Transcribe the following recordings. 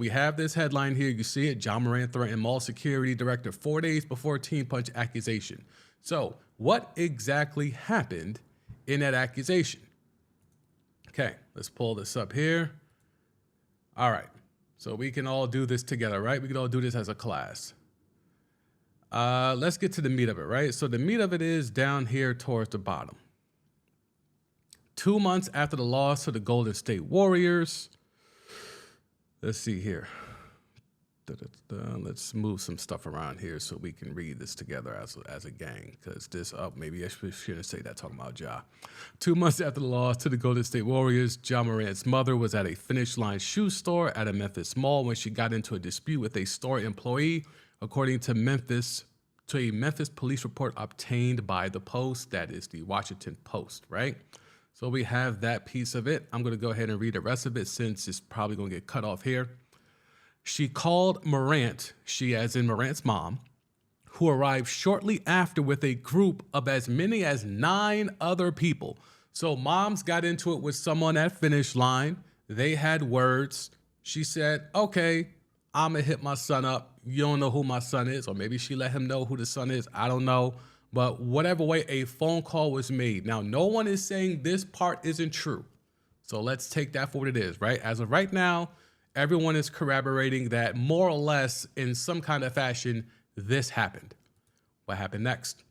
We have this headline here. You see it. Ja Morant threatened mall security director 4 days before team punch accusation. So what exactly happened in that accusation? Okay, let's pull this up here. All right. So we can all do this together, right? We can all do this as a class. Let's get to the meat of it, right? So the meat of it is down here towards the bottom. 2 months after the loss to the Golden State Warriors. Let's see here. Let's move some stuff around here so we can read this together as a gang. Because this, maybe I shouldn't say that talking about Ja. 2 months after the loss to the Golden State Warriors, Ja Morant's mother was at a Finish Line shoe store at a Memphis mall when she got into a dispute with a store employee, according to a Memphis police report obtained by the Post. That is the Washington Post, right? So we have that piece of it. I'm going to go ahead and read the rest of it since it's probably going to get cut off here. She called Morant, she as in Morant's mom, who arrived shortly after with a group of as many as 9 other people. So moms got into it with someone at Finish Line. They had words. She said, okay, I'm going to hit my son up. You don't know who my son is. Or maybe she let him know who the son is. I don't know. But whatever way, a phone call was made. Now, no one is saying this part isn't true. So let's take that for what it is, right? As of right now, everyone is corroborating that more or less in some kind of fashion, this happened. What happened next?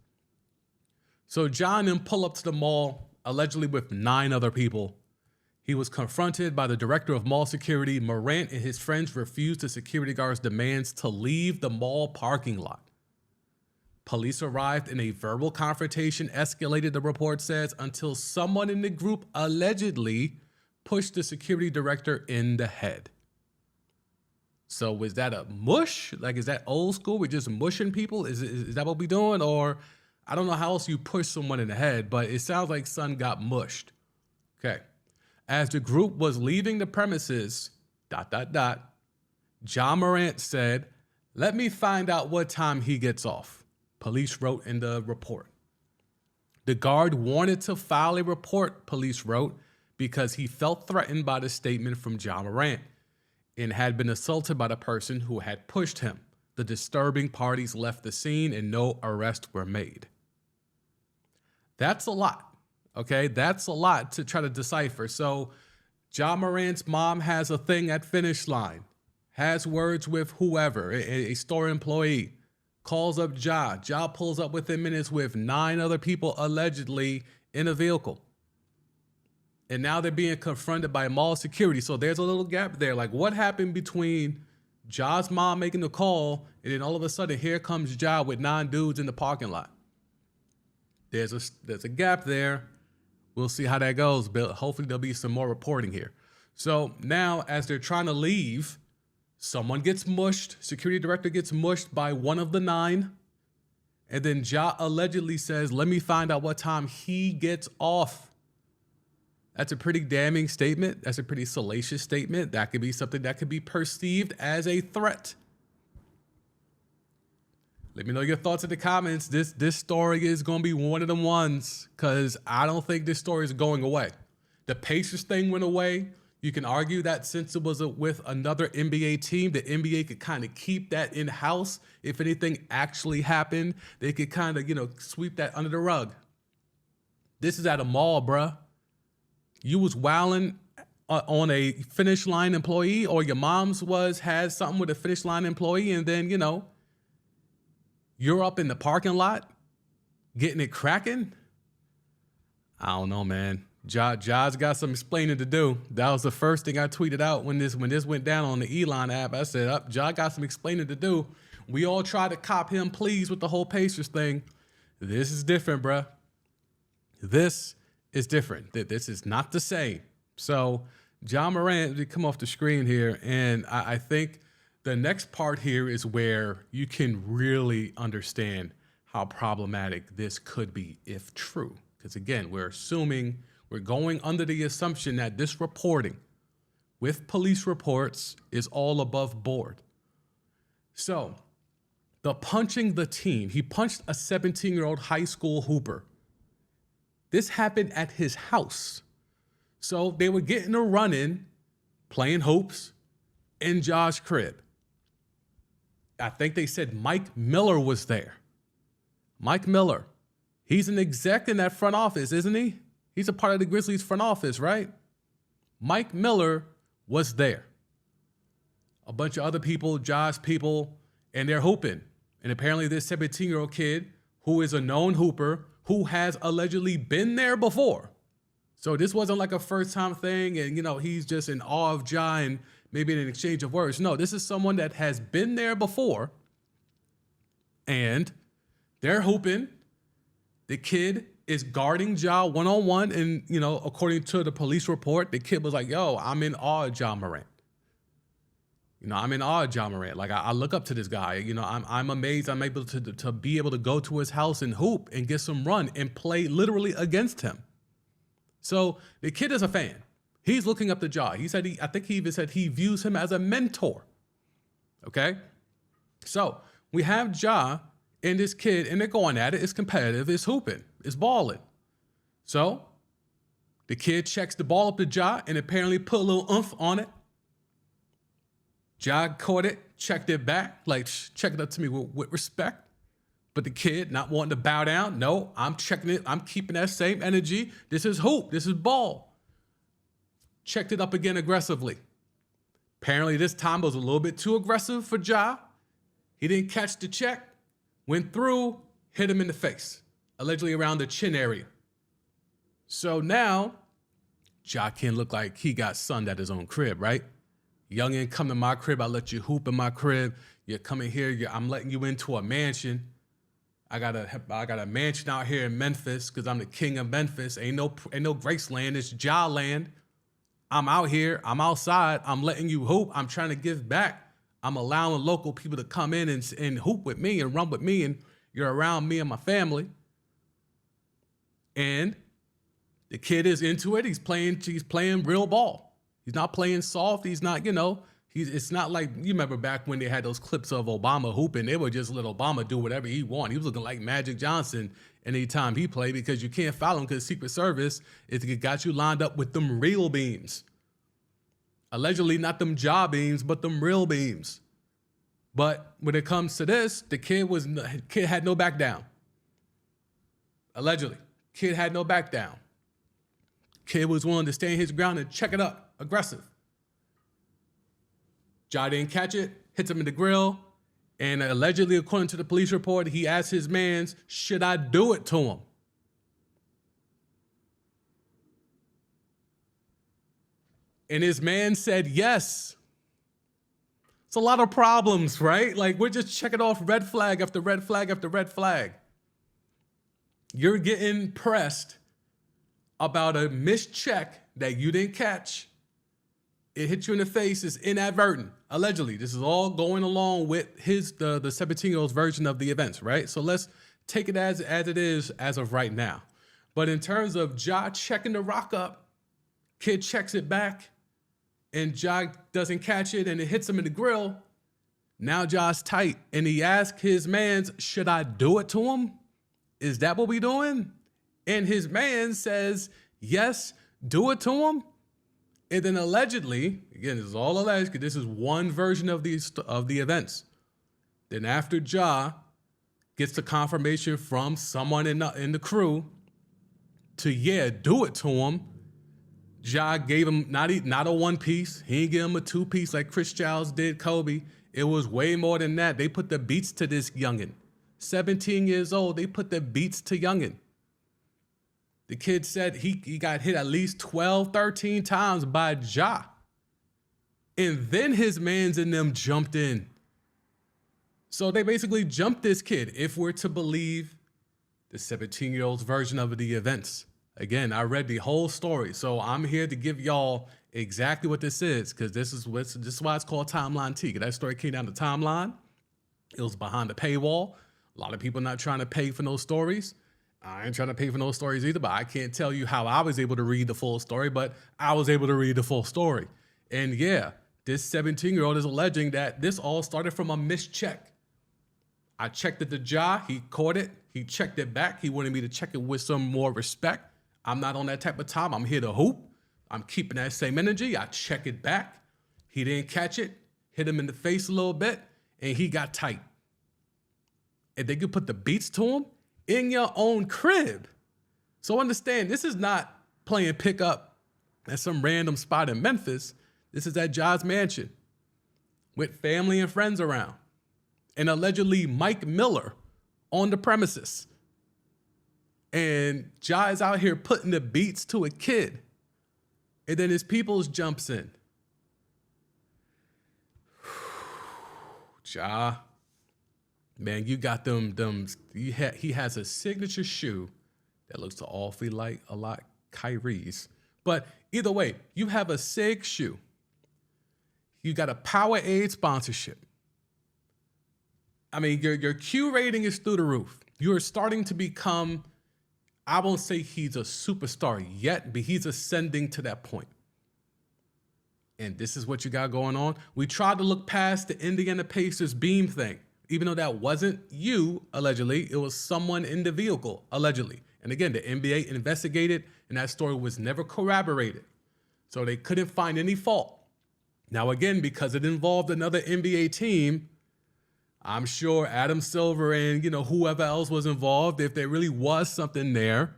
So John then pull up to the mall, allegedly with 9 other people. He was confronted by the director of mall security. Morant and his friends refused the security guard's demands to leave the mall parking lot. Police arrived and a verbal confrontation escalated, the report says, until someone in the group allegedly pushed the security director in the head. So was that a mush? Like, is that old school? We're just mushing people? Is that what we're doing? Or I don't know how else you push someone in the head, but it sounds like son got mushed. Okay. As the group was leaving the premises, Ja Morant said, "Let me find out what time he gets off," police wrote in the report. The guard wanted to file a report, police wrote, because he felt threatened by the statement from Ja Morant and had been assaulted by the person who had pushed him. The disturbing parties left the scene and no arrests were made. That's a lot, okay? That's a lot to try to decipher. So Ja Morant's mom has a thing at Finish Line, has words with whoever, a store employee, calls up Ja. Ja pulls up within minutes with 9 other people allegedly in a vehicle. And now they're being confronted by mall security. So there's a little gap there. Like, what happened between Ja's mom making the call and then all of a sudden here comes Ja with 9 dudes in the parking lot? There's a gap there. We'll see how that goes, but hopefully there'll be some more reporting here. So now as they're trying to leave, someone gets mushed. Security director gets mushed by one of the 9. And then Ja allegedly says, "Let me find out what time he gets off." That's a pretty damning statement. That's a pretty salacious statement. That could be something that could be perceived as a threat. Let me know your thoughts in the comments. This story is going to be one of them ones because I don't think this story is going away. The Pacers thing went away. You can argue that since it was with another NBA team, the NBA could kind of keep that in-house. If anything actually happened, they could kind of, sweep that under the rug. This is at a mall, bruh. You was wilding on a Finish Line employee, or your mom's had something with a Finish Line employee, and then, you're up in the parking lot getting it cracking. I don't know, man. Ja's got some explaining to do. That was the first thing I tweeted out when this went down on the Elon app. I said, Ja got some explaining to do. We all tried to cop him, please, with the whole Pacers thing. This is different, bruh. This is different. This is not the same. So Ja Morant did come off the screen here, and I think the next part here is where you can really understand how problematic this could be if true. Because again, we're going under the assumption that this reporting with police reports is all above board. So the punching the team, he punched a 17-year-old high school hooper. This happened at his house. So they were getting a run-in, playing hoops. in Ja's crib. I think they said Mike Miller was there. Mike Miller. He's an exec in that front office, isn't he? He's a part of the Grizzlies front office, right? Mike Miller was there. A bunch of other people, Ja's people, and they're hooping. And apparently this 17-year-old kid who is a known hooper who has allegedly been there before. So this wasn't like a first-time thing and, he's just in awe of Ja and maybe an exchange of words. No, this is someone that has been there before, and they're hooping. The kid is guarding Ja one-on-one, and, according to the police report, the kid was like, yo, I'm in awe of Ja Morant. I'm in awe of Ja Morant. Like, I look up to this guy. I'm amazed I'm able to be able to go to his house and hoop and get some run and play literally against him. So the kid is a fan. He's looking up to Ja. I think he even said he views him as a mentor. Okay? So we have Ja and this kid, and they're going at it. It's competitive. It's hooping. It's balling. So the kid checks the ball up to Ja and apparently put a little oomph on it. Ja caught it, checked it back, like, check it up to me with respect. But the kid not wanting to bow down. No, I'm checking it. I'm keeping that same energy. This is hoop. This is ball. Checked it up again aggressively. Apparently this time was a little bit too aggressive for Ja. He didn't catch the check. Went through, hit him in the face, allegedly around the chin area. So now, Ja can look like he got sunned at his own crib, right? Youngin, come in my crib. I let you hoop in my crib. You're coming here. I'm letting you into a mansion. I got a mansion out here in Memphis because I'm the king of Memphis. Ain't no Graceland. It's Ja land. I'm out here. I'm outside. I'm letting you hoop. I'm trying to give back. I'm allowing local people to come in and hoop with me and run with me, and you're around me and my family. And the kid is into it. He's playing real ball. He's not playing soft. He's not, it's not like, you remember back when they had those clips of Obama hooping, they would just let Obama do whatever he wanted. He was looking like Magic Johnson anytime he played because you can't foul him because Secret Service got you lined up with them real beams. Allegedly not them Ja beams, but them real beams. But when it comes to this, the kid had no back down. Allegedly. Kid had no back down. Kid was willing to stand his ground and check it up. Aggressive. Ja didn't catch it, hits him in the grill, and allegedly, according to the police report, he asked his mans, should I do it to him? And his man said yes. It's a lot of problems, right? Like, we're just checking off red flag after red flag after red flag. You're getting pressed about a missed check that you didn't catch. It hit you in the face. It's inadvertent. Allegedly, this is all going along with the 17-year-old's version of the events, right? So let's take it as it is as of right now. But in terms of Ja checking the rock up, kid checks it back, and Ja doesn't catch it, and it hits him in the grill. Now Ja's tight, and he asks his mans, should I do it to him? Is that what we doing? And his man says, yes, do it to him. And then allegedly, again, this is all alleged, because this is one version of the events. Then after Ja gets the confirmation from someone in the crew to, do it to him, Ja gave him not a one piece. He didn't give him a two piece like Chris Childs did Kobe. It was way more than that. They put the beats to this youngin. 17 years old, they put the beats to youngin. The kid said he got hit at least 12, 13 times by Ja. And then his mans and them jumped in. So they basically jumped this kid, if we're to believe the 17-year-old's version of the events. Again, I read the whole story, so I'm here to give y'all exactly what this is, because this is why it's called Timeline T. That story came down the timeline. It was behind the paywall. A lot of people not trying to pay for those stories. I ain't trying to pay for those stories either, but I can't tell you how I was able to read the full story, but I was able to read the full story. And yeah, this 17-year-old is alleging that this all started from a missed check. I checked it to Ja, he caught it, he checked it back, he wanted me to check it with some more respect. I'm not on that type of time, I'm here to hoop. I'm keeping that same energy, I check it back. He didn't catch it, hit him in the face a little bit, and he got tight. And they could put the beats to him in your own crib. So understand, this is not playing pickup at some random spot in Memphis. This is at Ja's mansion with family and friends around. And allegedly Mike Miller on the premises. And Ja is out here putting the beats to a kid. And then his peoples jumps in. Ja, man, you got he has a signature shoe that looks awfully like a lot Kyrie's. But either way, you have a SIG shoe. You got a Powerade sponsorship. I mean, your Q rating is through the roof. You're starting to become, I won't say he's a superstar yet, but he's ascending to that point. And this is what you got going on. We tried to look past the Indiana Pacers beam thing, even though that wasn't you, allegedly. It was someone in the vehicle, allegedly. And again, the NBA investigated, and that story was never corroborated. So they couldn't find any fault. Now, again, because it involved another NBA team, I'm sure Adam Silver and, whoever else was involved, if there really was something there,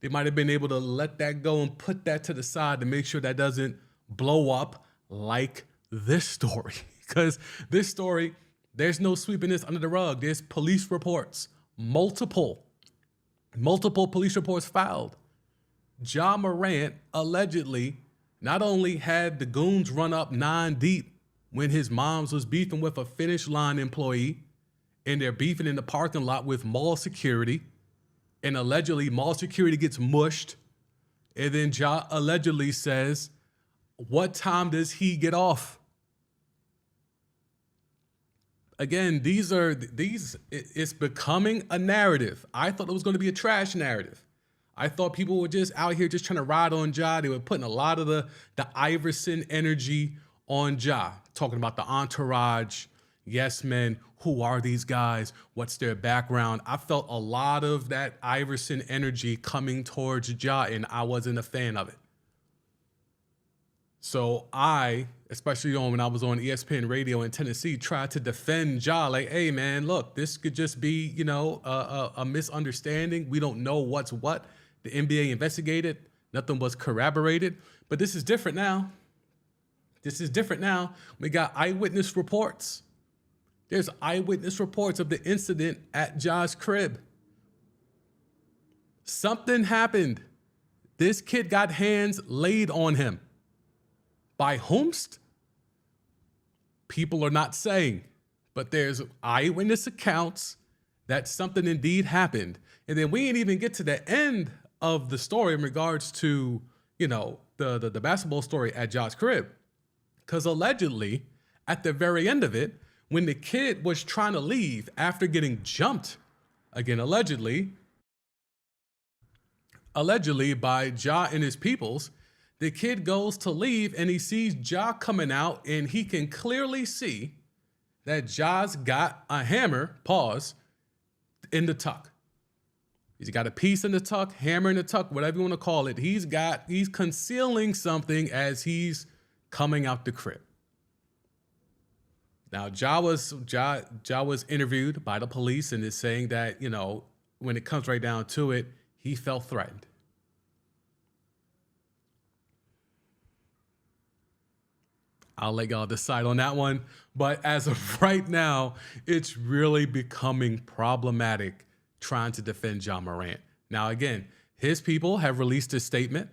they might have been able to let that go and put that to the side to make sure that doesn't blow up like this story. Because this story, there's no sweeping this under the rug. There's police reports, multiple police reports filed. Ja Morant allegedly not only had the goons run up 9 deep when his mom's was beefing with a Finish Line employee, and they're beefing in the parking lot with mall security, and allegedly mall security gets mushed, and then Ja allegedly says, what time does he get off? Again, it's becoming a narrative. I thought it was going to be a trash narrative. I thought people were just out here just trying to ride on Ja. They were putting a lot of the Iverson energy on Ja, talking about the entourage, yes men, who are these guys, what's their background. I felt a lot of that Iverson energy coming towards Ja, and I wasn't a fan of it. So I, especially when I was on ESPN radio in Tennessee, tried to defend Ja, like, hey man, look, this could just be, a misunderstanding. We don't know what's what. The NBA investigated, nothing was corroborated, but this is different now. We got eyewitness reports. There's eyewitness reports of the incident at Ja's crib. Something happened. This kid got hands laid on him. By whomst? People are not saying, but there's eyewitness accounts that something indeed happened. And then we ain't even get to the end of the story in regards to, the basketball story at Ja's crib. Because allegedly, at the very end of it, when the kid was trying to leave after getting jumped, again, allegedly by Ja and his peoples, the kid goes to leave and he sees Ja coming out, and he can clearly see that Ja's got a hammer, in the tuck. He's got a piece in the tuck, hammer in the tuck, whatever you want to call it. He's concealing something as he's coming out the crib. Now, Ja was interviewed by the police and is saying that, when it comes right down to it, he felt threatened. I'll let y'all decide on that one. But as of right now, it's really becoming problematic trying to defend Ja Morant. Now, again, his people have released a statement.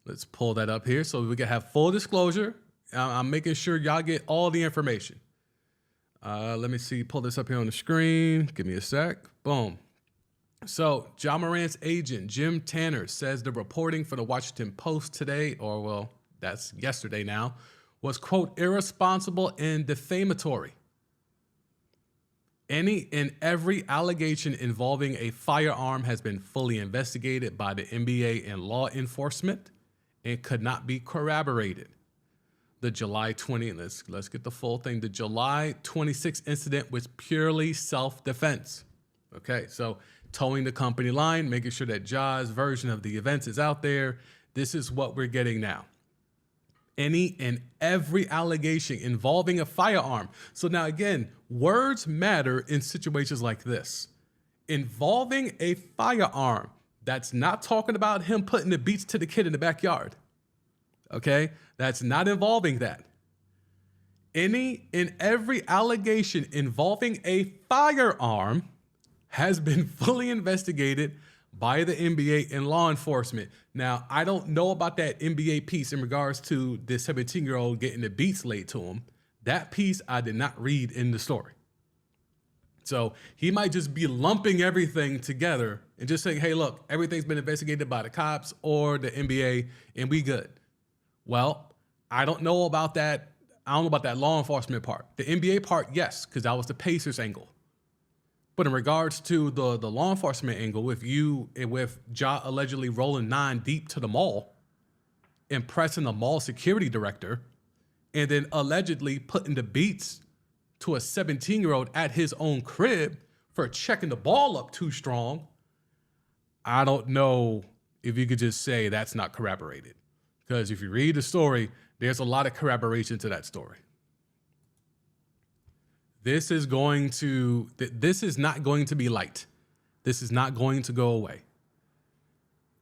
Let's pull that up here so we can have full disclosure. I'm making sure y'all get all the information. Let me see. Pull this up here on the screen. Give me a sec. Boom. So Ja Morant's agent, Jim Tanner, says the reporting for the Washington Post today, that's yesterday now, was, quote, irresponsible and defamatory. Any and every allegation involving a firearm has been fully investigated by the NBA and law enforcement and could not be corroborated. The July 20, let's get the full thing. The July 26 incident was purely self-defense. Okay, so towing the company line, making sure that Ja's version of the events is out there. This is what we're getting now. Any and every allegation involving a firearm. So now again, words matter in situations like this. Involving a firearm. That's not talking about him putting the beats to the kid in the backyard. Okay? That's not involving that. Any and every allegation involving a firearm has been fully investigated by the NBA and law enforcement. Now, I don't know about that NBA piece in regards to this 17-year-old getting the beats laid to him. That piece I did not read in the story. So he might just be lumping everything together and just saying, hey, look, everything's been investigated by the cops or the NBA and we good. Well, I don't know about that. I don't know about that law enforcement part. The NBA part, yes, because that was the Pacers angle. But in regards to the law enforcement angle, with Ja allegedly rolling 9 deep to the mall, impressing the mall security director, and then allegedly putting the beats to a 17-year-old at his own crib for checking the ball up too strong, I don't know if you could just say that's not corroborated. Because if you read the story, there's a lot of corroboration to that story. This is not going to be light. This is not going to go away.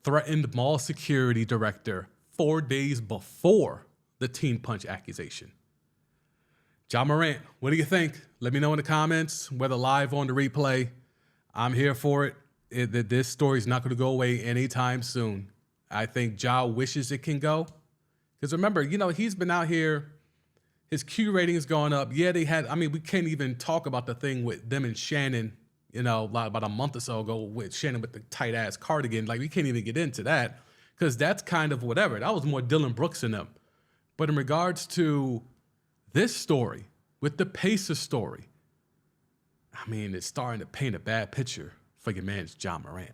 Threatened mall security director 4 days before the teen punch accusation. Ja Morant, what do you think? Let me know in the comments, whether live or on the replay. I'm here for it. This story's not going to go away anytime soon. I think Ja wishes it can go. Because remember, he's been out here. His Q rating is going up. Yeah, we can't even talk about the thing with them and Shannon, about a month or so ago with Shannon with the tight ass cardigan. Like, we can't even get into that because that's kind of whatever. That was more Dylan Brooks and them. But in regards to this story with the Pacers story, it's starting to paint a bad picture for your man's Ja Morant.